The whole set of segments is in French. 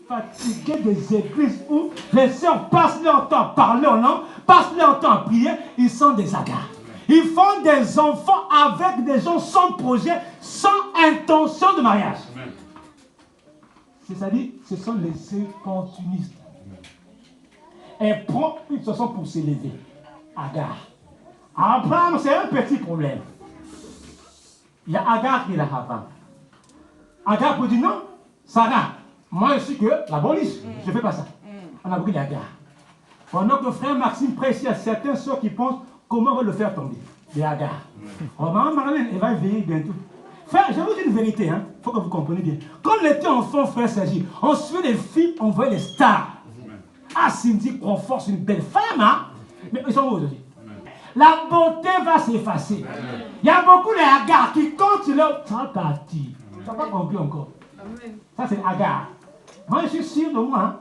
fatigué des églises où les sœurs passent leur temps à parler en langue, passent leur temps à prier, ils sont des hagards. Ils font des enfants avec des gens sans projet, sans intention de mariage. C'est-à-dire, ce sont les opportunistes. Elle prend une façon pour s'élever. Agar. Abraham, c'est un petit problème. Il y a Agar qui est là avant. Agar peut dire non, Sarah, moi je suis que la police, je ne fais pas ça. On a pris Agar. Pendant que frère Maxime prêche, il y a certains soeurs qui pensent comment on va le faire tomber. Les Agar. Oh, maman Marlène, elle va éveiller bientôt. Frère, je vous dis une vérité, il faut que vous compreniez bien. Quand on était enfant, frère Sergi, on suivait les filles, on voyait les stars. Ah, Cindy Crawford, c'est une belle femme, hein? Mais ils sont où aujourd'hui? La beauté va s'effacer. Il y a beaucoup de hagards qui, quand tu leur... Ça va partir. Tu n'as pas compris encore. Ça, c'est Agar. Moi, je suis sûr de moi, hein,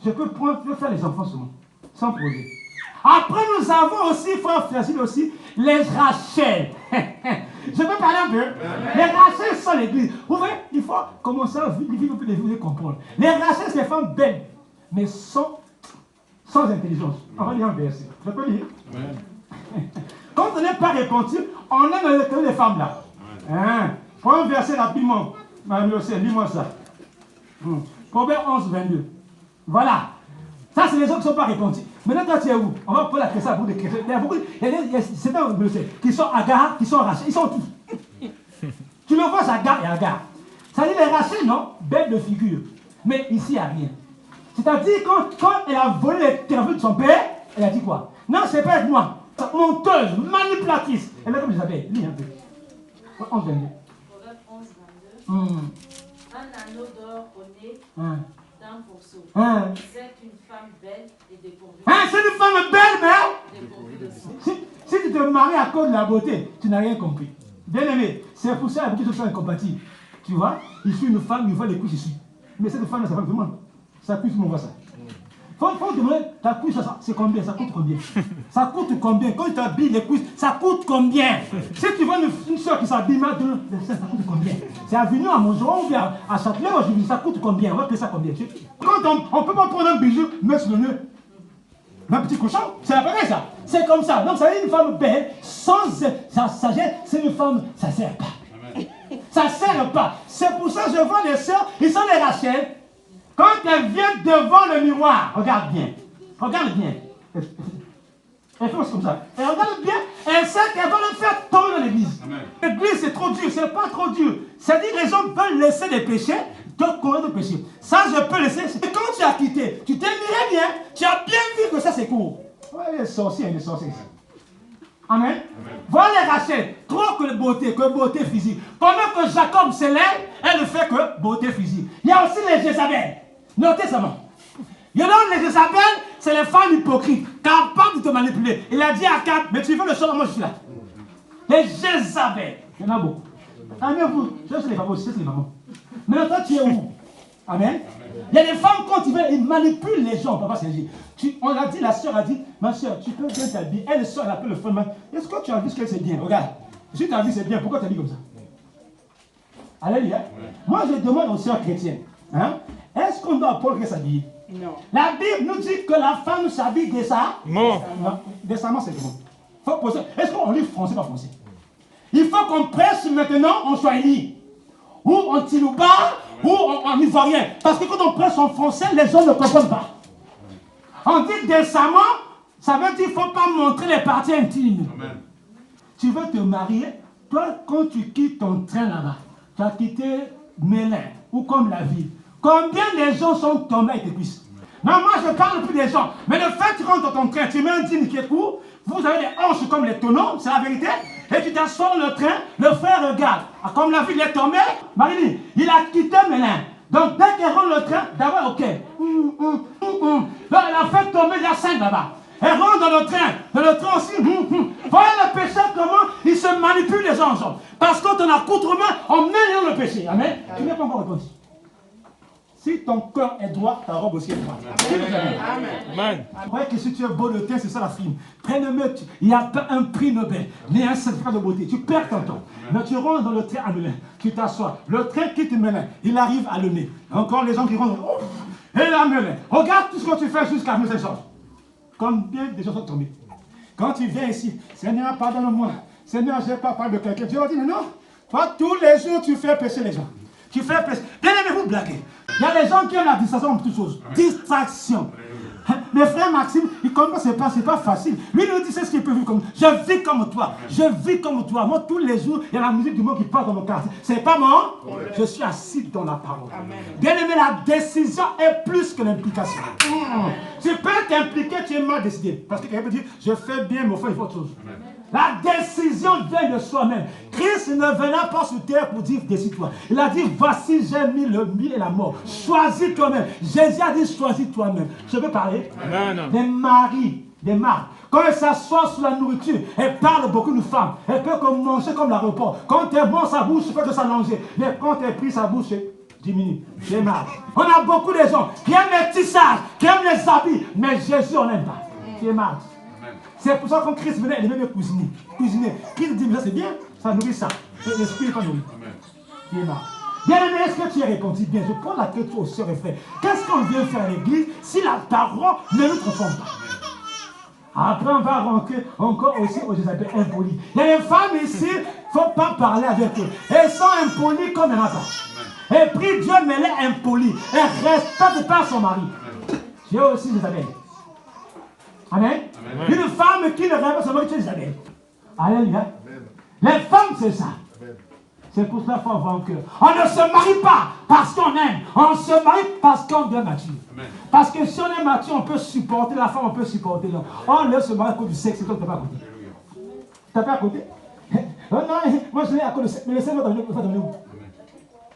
je peux faire les enfants sur moi, sans projet. Après, nous avons aussi, frère Fracile aussi, les Rachel. Je peux parler un peu. Les Rachel sont l'église. Vous voyez, il faut commencer à vivre plus de vous comprendre. Les Rachel, c'est des femmes belles, mais sans intelligence. On va lire un verset. Je peux lire. Quand on n'est pas repenti, on est dans les femmes là. Hein? Prends un verset rapidement. Lis-moi ça. Proverbe 11, 22. Voilà. Ça, c'est les gens qui ne sont pas repentis. Maintenant, toi, tu es où? On va prendre la question pour des chrétiens. Il y a beaucoup, c'est dans le verset, qui sont Agar, qui sont Rachel. Ils sont tous. Tu le vois, Agar et Agar. Ça dit les Rachel, non? Belle de figure. Mais ici, il n'y a rien. C'est-à-dire, quand elle a volé les terres de son père, elle a dit quoi? Non, c'est pas avec moi. Menteuse, manipulatrice. Elle est comme Isabelle. Lis un peu. 11, 22. Proverbe 11, 22. Un anneau d'or au nez d'un pourceau. C'est une femme belle et dépourvue. C'est une femme belle, mais dépourvue de sang. Si tu te maries à cause de la beauté, tu n'as rien compris. Bien aimé, c'est pour ça que beaucoup de choses sont incompatibles. Tu vois, il suit une femme, il voit les couches ici. Mais cette femme, ça va vraiment. Ça cuisse, on voit ça. Faut demander, ta cuisse, c'est combien? Ça coûte combien? Ça coûte combien? Quand tu habilles les cuisses, ça coûte combien? Si tu vois une soeur qui s'habille mal, ça coûte combien? C'est à Vignon, à Montgeron ou bien à Châtelet, aujourd'hui, ça coûte combien? On va payer ça combien? Quand on ne peut pas prendre un bijou, mettre sur le nœud. Un petit cochon, c'est pareil ça. C'est comme ça. Donc ça veut dire une femme belle, sans sagesse, c'est une femme, ça ne sert pas. Ça ne sert pas. C'est pour ça que je vois les sœurs, ils sont les Rachel. Quand elles viennent devant le miroir, regarde bien. Regarde bien. Elle fait comme ça. Elle regarde bien, elle sait qu'elle va le faire tomber dans l'église. L'église, c'est trop dur, c'est pas trop dur. C'est-à-dire que les gens veulent laisser des péchés, donc courir de péché. Ça, je peux laisser. Et quand tu as quitté, tu t'es miré bien, tu as bien vu que ça, c'est court. Ouais, les sorciers, les sorciers. Amen. Voilà les Rachel, trop que beauté physique. Pendant que Jacob s'élève, elle ne fait que beauté physique. Il y a aussi les Jézabel. Notez ça. Il y en a les Jézabel, c'est les femmes hypocrites, capables de te manipuler. Il a dit à Cap, mais tu veux le son, moi je suis là. Les Jézabel, il y en a beaucoup. Amen, vous, je sais les mamans, c'est les mamans. Mais toi, tu es où? Amen. Il y a des femmes, quand ils manipulent les gens, papa Sergi. On a dit, la soeur a dit, ma soeur, tu peux bien t'habiller. Elle sort, elle appelle le femme. Est-ce que tu as vu ce qu'elle c'est bien? Regarde. Si tu as vu c'est bien, pourquoi tu as dit comme ça? Alléluia. Moi, je demande aux sœurs chrétiennes, est-ce qu'on doit apprendre à s'habiller? Non. La Bible nous dit que la femme s'habille décemment. Non. Décemment, c'est bon. Faut poser. Est-ce qu'on lit français, pas français? Il faut qu'on presse maintenant en swahili, ou en tilouba, ou en ivoirien. Parce que quand on presse en français, les gens ne comprennent pas. On dit décemment, ça veut dire qu'il ne faut pas montrer les parties intimes. Amen. Tu veux te marier, toi, quand tu quittes ton train là-bas, tu as quitté Mélin, ou comme la ville. Combien de gens sont tombés avec tes cuisses? Non, moi je parle plus des gens. Mais le fait que tu rentres dans ton train, tu mets un jean qui est court, vous avez des hanches comme les tonneaux, c'est la vérité. Et tu t'assois dans le train, le frère regarde. Ah, comme la ville est tombée, Marie, il a quitté Mélin. Donc dès qu'elle rentre le train, d'abord, ok. Là, elle a fait tomber la 5 là-bas. Elle rentre dans le train aussi. Voyez le péché, comment il se manipule les gens ensemble. Parce que ton accoutrement, on met dans le péché. Amen. Tu n'as pas encore répondu. Si ton cœur est droit, ta robe aussi est droite. Amen. Vous voyez que si tu es beau de teint, c'est ça la film. Prenez-le, il n'y a pas un prix Nobel, ni un certificat de beauté. Tu perds ton temps. Mais tu rentres dans le train à Melun, tu t'assois. Le train quitte Melun, il arrive à Le Nez. Encore les gens qui rentrent. Oh, Et la mêlée. Regarde tout ce que tu fais jusqu'à nous ces choses. Combien de choses sont tombées. Quand tu viens ici, Seigneur, pardonne-moi. Seigneur, je n'ai pas parlé de quelqu'un. Dieu va dire, non. Toi, tous les jours, tu fais pécher les gens. Tu fais pécher. Bien aimé, vous blaguez. Il y a des gens qui ont la distraction en toutes choses. Distraction. Mes frères Maxime, il comprend, c'est pas facile. Lui, il nous dit, c'est ce qu'il peut vivre comme. Je vis comme toi. Je vis comme toi. Moi, tous les jours, il y a la musique du monde qui parle dans mon quartier. C'est pas moi. Je suis assis dans la parole. Bien aimé, la décision est plus que l'implication. Tu peux t'impliquer, tu es mal décidé. Parce que quelqu'un peut dire, je fais bien, mais au fond, il faut autre chose. La décision vient de soi-même. Christ ne venait pas sur terre pour dire décide-toi. Il a dit voici j'ai mis le mille et la mort. Choisis toi-même. Jésus a dit choisis toi-même. Je peux parler des maris, des marques. Quand elle s'assoit sur la nourriture, elle parle beaucoup de femmes. Elle peut manger comme l'aéroport. Quand elle boit sa bouche, elle peut s'allonger. Mais quand elle prie sa bouche, diminue. J'ai marre. On a beaucoup de gens qui aiment les tissages, qui aiment les habits. Mais Jésus, on n'aime pas. J'ai marre. C'est pour ça que quand Christ venait, il aimait cuisiner. Christ dit, mais ça c'est bien, ça nourrit ça. L'esprit n'est pas nourri. Il est marre. Bien aimé, est-ce que tu es répondu bien? Je prends la question aux sœurs et frères. Qu'est-ce qu'on vient faire à l'église si la parole ne nous transforme pas? Après, on va rentrer encore aussi aux Jézabel impolis. Il y a des femmes ici, il ne faut pas parler avec eux. Elles sont impolies comme il n'y en a pas. Et puis Dieu me l'est impoli. Elle ne respecte pas son mari. J'ai aussi Jézabel. Amen. Amen. Une femme qui ne rêve pas son mari, c'est Isabelle. Alléluia. Les femmes, c'est ça. C'est pour cela qu'il faut avoir un cœur. On ne se marie pas parce qu'on aime. On se marie parce qu'on devient mature. Parce que si on est mature, on peut supporter la femme, on peut supporter l'homme. On ne se marie à cause du sexe, c'est toi qui n'as pas à côté. Tu n'as pas à côté? Oh non, moi je l'ai à cause du sexe. Mais le sexe va donner où?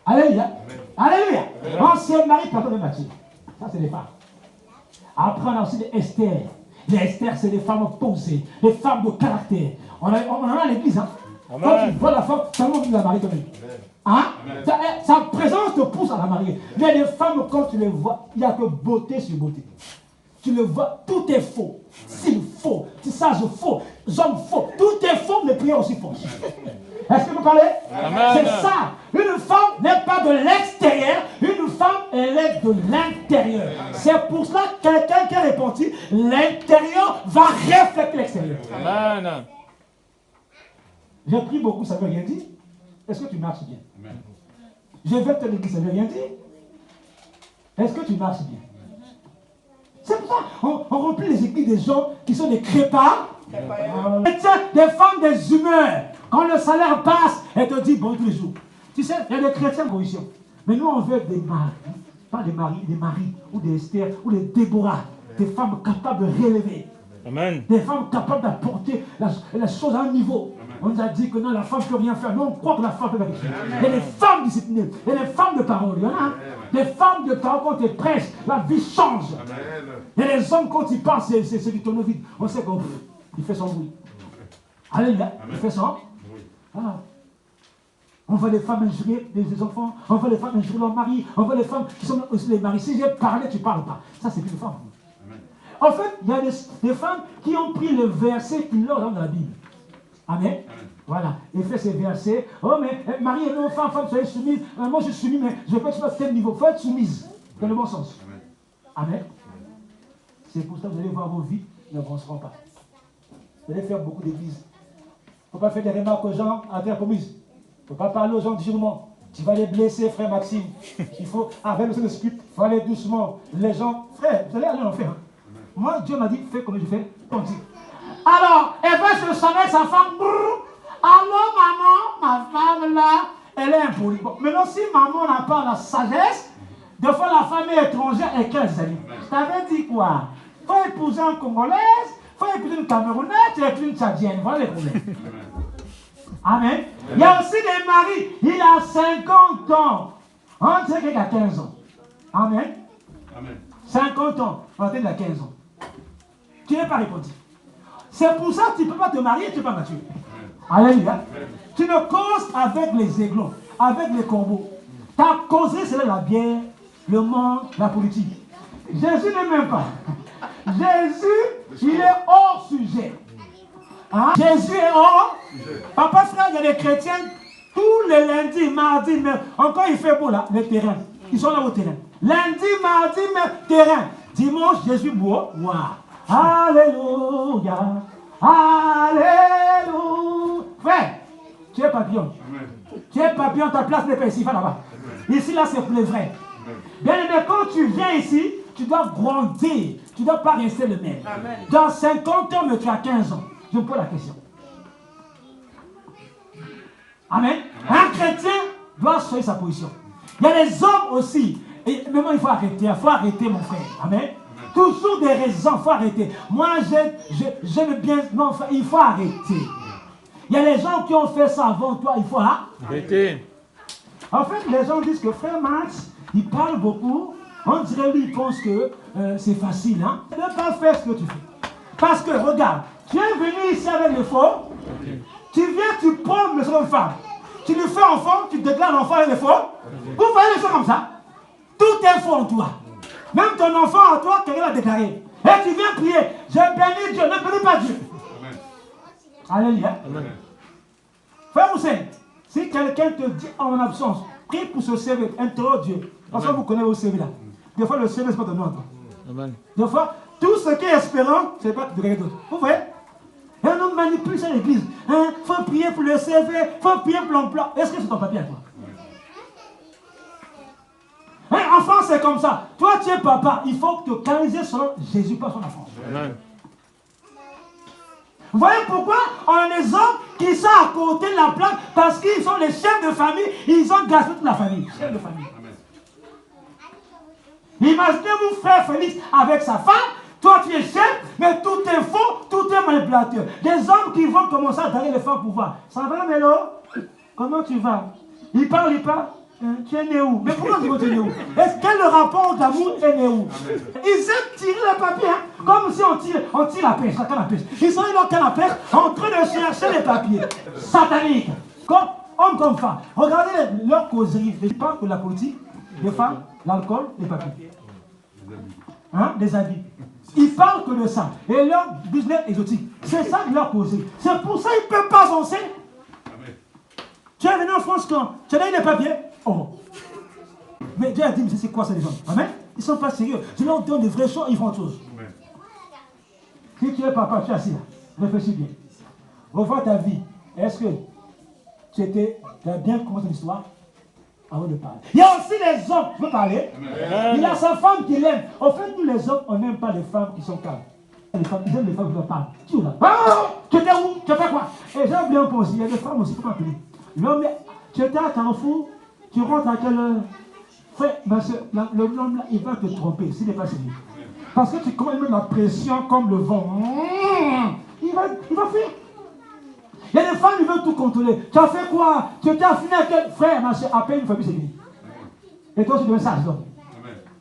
Alléluia. Alléluia. On se marie parce qu'on est mature. Ça, c'est les femmes. Après, on a aussi les Esther. Les Esther, c'est des femmes posées, des femmes de caractère. On en a à l'église. Hein. Quand tu vois la femme, ça va la marier toi-même. Hein? Sa présence te pousse à la marier. Mais les femmes, quand tu les vois, il n'y a que beauté sur beauté. Tu le vois, tout est faux. S'il faux, tissage faux, jambes faux, tout est faux, mais prières aussi faux. Est-ce que vous parlez? C'est ça. Une femme n'est pas de l'extérieur, une femme, elle est de l'intérieur. C'est pour cela que quelqu'un qui a répondu, l'intérieur va refléter l'extérieur. Amen. J'ai pris beaucoup, ça ne veut rien dire. Est-ce que tu marches bien? Amen. Je vais te dire que ça ne veut rien dire. Est-ce que tu marches bien? C'est pour ça qu'on remplit les églises des gens qui sont des crépas. Des femmes des humeurs. Quand le salaire passe, elle te dit bon tous les jours. Tu sais, il y a des chrétiens en position. Mais nous, on veut des maris. Pas des maris, ou des Esther, ou des Déborah. Des femmes capables de relever. Amen. Des femmes capables d'apporter la chose à un niveau. Amen. On nous a dit que non, la femme ne peut rien faire. Non, on croit que la femme peut faire quelque chose. Il y a des femmes disciplinées. Il y a des femmes de parole. Il y en a. Des femmes de parole, quand tu prêches, la vie change. Amen. Il y a des hommes, quand ils parlent, c'est du tonneau vide. On sait qu'il fait son bruit. Alléluia. Il fait son. Voilà. On voit les femmes injurier des enfants. On voit les femmes injurier leurs maris. On voit les femmes qui sont aussi les maris. Si j'ai parlé, tu ne parles pas. Ça, c'est plus une femme. En fait, il y a des femmes qui ont pris le verset qui leur dans la Bible. Amen. Amen. Voilà. Il fait ces versets. Oh, mais Marie et non, femme, soyez soumise. Moi, je suis soumise, mais je ne peux pas à tel niveau. Il faut être soumise. Dans le bon sens. Amen. Amen. C'est pour ça que vous allez voir vos vies ne avanceront pas. Vous allez faire beaucoup d'églises. Il ne faut pas faire des remarques aux gens à terre promise. Il ne faut pas parler aux gens durement. Tu vas les blesser, frère Maxime. Il faut, avec le Saint-Esprit, il faut aller doucement. Les gens, frère, vous allez aller en faire. Moi, Dieu m'a dit, fais comme je fais, comme dit. Alors, elle va se sonner sa femme. Alors, maman, ma femme là, elle est impolie. Bon, maintenant, si maman n'a pas la sagesse, de fois la femme est étrangère et qu'elle s'allie. Je t'avais dit quoi? Il faut épouser une Congolaise, il faut épouser une Camerounaise, tu épouser une Tchadienne. Voilà les problèmes. Amen. Il y a aussi des maris, il a 50 ans. On dirait qu'il a 15 ans. Amen. Amen. 50 ans, on dirait qu'il a 15 ans. Tu n'es pas répondu. C'est pour ça que tu ne peux pas te marier, tu n'es pas mature. Alléluia. Tu ne causes avec les aiglons, avec les corbeaux. Tu as causé, c'est la bière, le monde, la politique. Jésus n'est même pas. Jésus, il est hors sujet. Hein? Jésus est hors. Papa frère, il y a des chrétiens, tous les lundis, mardis, mais encore il fait beau là, le terrain. Ils sont là au terrain. Lundi, mardi, terrain. Dimanche, Jésus boit. Wow. Alléluia. Alléluia. Frère, tu es papillon. Tu es papillon, ta place n'est pas ici, va là-bas. Ici, là, c'est pour les vrais. Bien aimé, quand tu viens ici, tu dois grandir. Tu ne dois pas rester le même. Amen. Dans 50 ans, mais tu as 15 ans. Je me pose la question. Amen. Un chrétien doit choisir sa position. Il y a les hommes aussi. Et maintenant, il faut arrêter, mon frère. Amen. Toujours des raisons, il faut arrêter. Moi, j'aime bien. Non, il faut arrêter. Il y a les gens qui ont fait ça avant toi, il faut arrêter. En fait, les gens disent que frère Max, il parle beaucoup. On dirait lui, il pense que c'est facile. Hein? Ne pas faire ce que tu fais. Parce que, regarde, tu es venu ici avec le faux. Tu viens, tu prends une seconde femme. Tu lui fais enfant, tu déclares l'enfant avec le faux. Vous voyez les choses comme ça. Tout est faux en toi. Même ton enfant en toi, quelqu'un l'a déclaré. Et tu viens prier. Je bénis Dieu, ne bénis pas Dieu. Alléluia. Frère Hussein, si quelqu'un te dit en mon absence, prie pour ce CV, interroge Dieu. Parce que vous connaissez vos CV là. Des fois, le CV, c'est pas ton nom à toi. Des fois, tout ce qui est espérant, c'est pas de quelqu'un d'autre. Vous voyez? Et un homme manipule sur l'église. Hein? Faut prier pour le CV, faut prier pour l'emploi. Est-ce que c'est ton papier à toi? Hein, enfant, c'est comme ça. Toi, tu es papa. Il faut te canaliser selon Jésus, pas son enfant. Amen. Vous voyez pourquoi on a des hommes qui sont à côté de la plaque? Parce qu'ils sont les chefs de famille. Ils ont gâché toute la famille. Chef de famille. Imaginez-vous frère Félix avec sa femme. Toi, tu es chef, mais tout est faux, tout est manipulateur. Des hommes qui vont commencer à donner les femmes pour voir. Ça va, Mélo? Comment tu vas? Il parle. Tu es né où? Mais pourquoi tu es né où? Est-ce que le rapport d'amour est né où? Ils aiment tirer le papier, hein? Comme si on tire la pêche, la canne à pêche. Ils sont dans la canne à pêche en train de chercher les papiers. Satanique. Comme homme comme femme. Regardez leur causerie. Ils parlent de la politique, les femmes, l'alcool, les papiers. Hein? Des habits. Ils parlent que de ça. Et leur business exotique. C'est ça leur causerie. C'est pour ça qu'ils ne peuvent pas avancer. Tu es venu en France quand? Tu as eu les papiers? Oh. Mais Dieu a dit, mais c'est quoi ça les gens? Amen. Ils ne sont pas sérieux. Je leur donne des vraies choses, ils font autre chose. Si tu es papa, tu es assis là. Réfléchis bien. Revois ta vie. Est-ce que tu as bien compris ton histoire avant de parler? Il y a aussi les hommes, je veux parler. Amen. Il a sa femme qui l'aime. En fait, nous les hommes, on n'aime pas les femmes qui sont calmes. Les femmes, ils aiment les femmes qui leur parlent. Tu es là. Ah, tu étais où? Tu as fait quoi? Et j'ai oublié un peu aussi. Il y a des femmes aussi, il ne faut pas appeler. L'homme, tu étais à Carrefour, tu rentres à quelle heure? Frère, l'homme là, il va te tromper s'il n'est pas sérieux. Parce que tu commences à mettre la pression comme le vent. Il va fuir. Il y a des femmes qui veulent tout contrôler. Tu as fait quoi? Tu étais affiné à quel frère? Ma soeur, à peine une famille, c'est fini. Et toi, tu deviens sage, donc.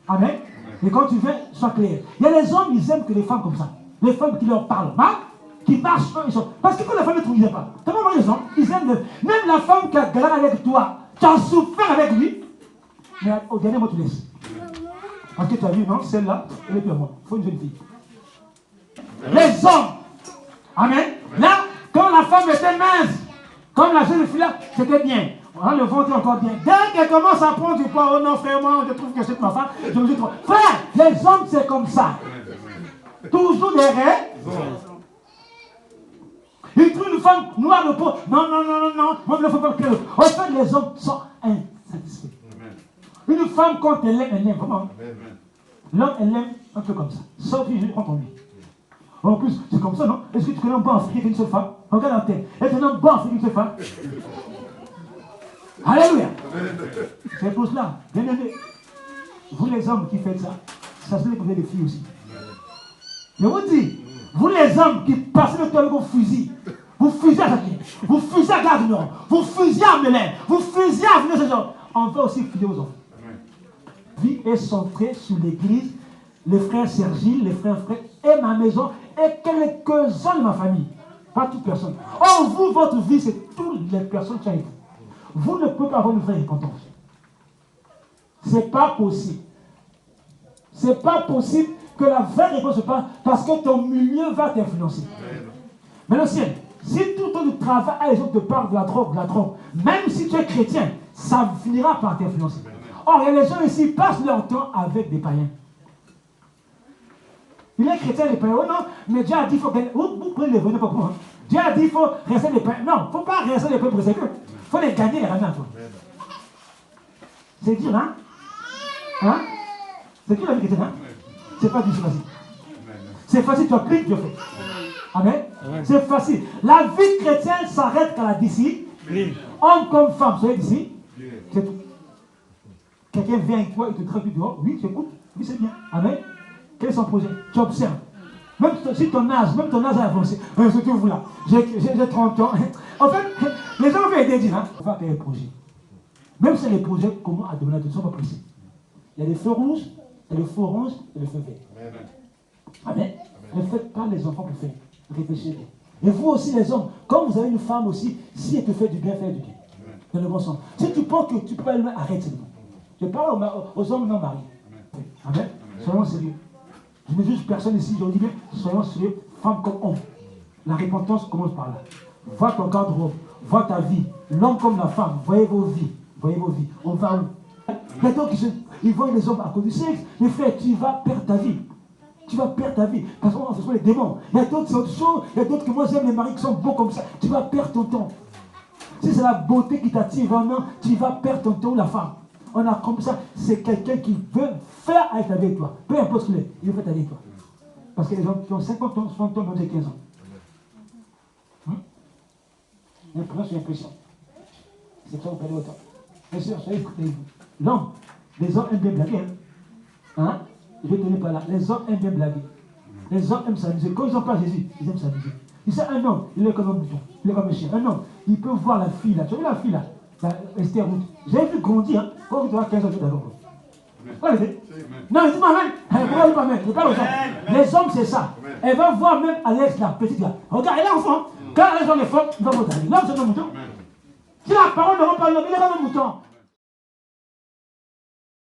Amen. Et quand tu viens, sois clair. Il y a des hommes, ils aiment que les femmes comme ça. Les femmes qui leur parlent. Hein? Qui marchent, ils sont. Parce que quand la femme ne trouve pas, tu vois les gens, ils aiment même la femme qui a galéré avec toi, tu as souffert avec lui, mais au dernier mot, tu laisses. Parce que tu as vu, non, celle-là, elle est plus à moi. Il faut une jeune fille. Les hommes, amen. Là, quand la femme était mince, comme la jeune fille là, c'était bien. Le ventre est encore bien. Dès qu'elle commence à prendre du poids, oh non, frère, moi, je trouve que c'est ma femme, je me dis trop. Frère, les hommes, c'est comme ça. Toujours des rêves. Il trouve une femme noire de peau. Non. Moi, il ne faut pas que. En fait, les hommes sont insatisfaits. Une femme, quand elle aime vraiment. L'homme, elle aime un peu comme ça. Sauf que je prends ton lui. En plus, c'est comme ça, non? Est-ce que tu connais un bon Africain qu'une seule femme? Regarde la tête. Est-ce que tu connais un bon Africain qu'une seule femme? Alléluia. C'est pour cela. Bien aimé. Vous, les hommes qui faites ça, ça se fait que vous êtes des filles aussi. Je vous dis. Vous les hommes qui passez le temps avec vos fusils, vous fusillez à Jacqueline, vous fusillez à Garde Nord, vous fusillez à Melun, vous fusillez à Venez ce genre. On va aussi fusiller aux enfants. La vie est centrée sur l'église, les frères Sergile, les frères et ma maison et quelques-uns de ma famille. Pas toute personne. Or, vous, votre vie, c'est toutes les personnes qui arrivent. Vous ne pouvez pas avoir une vraie repentance. C'est pas possible. C'est pas possible que la vraie réponse se passe parce que ton milieu va t'influencer. Mais le ciel, si tout le temps du travail, les gens te parlent de la drogue, même si tu es chrétien, ça finira par t'influencer. Or, les gens ici passent leur temps avec des païens. Il est chrétien, les païens. Oh non, mais Dieu a dit qu'il faut gagner. Vous prenez les venus pour moi. Dieu a dit qu'il faut rester les païens. Non, il ne faut pas rester les païens pour rester. Il faut les gagner, les ramener à toi. C'est dur, hein? Hein? C'est dur la vie chrétienne, hein? C'est pas du tout facile. C'est facile, tu appliques, Dieu fait. Amen. C'est facile. La vie chrétienne s'arrête quand la discipline. Homme comme femme, soyez d'ici. C'est tout. Quelqu'un vient avec toi, il te traite du dehors. Oui, tu écoutes. Oui, c'est bien. Amen. Quel est son projet? Tu observes. Même si ton âge a avancé. Surtout vous là. J'ai 30 ans. En fait, les gens veulent aider, dire, hein. On va faire un projet. Même si les projets, comment à demander, ne sont pas précis. Il y a des feux rouges, il y a des feux oranges et des feux verts. Amen. Ne faites pas les enfants pour faire. Réfléchissez. Et vous aussi, les hommes, comme vous avez une femme aussi, si elle te fait du bien, fais du bien. Dans le bon sens. Si tu penses que tu peux pas le mettre, arrête seulement. Je parle aux hommes non mariés. Amen. Soyons sérieux. Je ne juge personne ici, je vous dis bien, soyons sérieux, femme comme homme. La repentance commence par là. Vois ton garde-robe, vois ta vie, l'homme comme la femme, voyez vos vies. Voyez vos vies. On va où? Il y a d'autres qui voient les hommes à cause du sexe. Mais frère, tu vas perdre ta vie. Tu vas perdre ta vie. Parce que ce sont les démons. Il y a d'autres qui sont autre chose. Il y a d'autres que moi j'aime les maris qui sont beaux comme ça. Tu vas perdre ton temps. Si c'est la beauté qui t'attire vraiment, tu vas perdre ton temps, la femme. On a comme ça, c'est quelqu'un qui veut faire avec toi. Peu importe ce qu'il est, il veut faire avec toi. Parce que les gens qui ont 50 ans, 60 ans, ont 15 ans. L'impression sur l'impression. C'est ça, vous perdez autant. Bien sûr, soyez écoutez-vous. L'homme, les hommes aiment bien blaguer. Hein? Je vais te dire par là. Les hommes aiment bien blaguer. Les hommes aiment s'amuser. Quand ils n'ont pas Jésus, ils aiment s'amuser. Tu sais, un homme, il est comme un bouton. Il est comme un chien. Un homme, il peut voir la fille là. Tu as vu la fille là? Esther Route. J'ai vu grandir. Hein? Quand tu as 15 ans, tu d'abord. Non, dis-moi, Amen. Pourquoi il pas Amen? Je parle aux hommes. Les hommes, c'est ça. Elle va voir même Alex là, petite là. Regarde, elle est enfant. Quand elle est enfant, il va voter. L'homme, c'est un mouton. Si la parole ne rend pas l'homme, il est comme un mouton.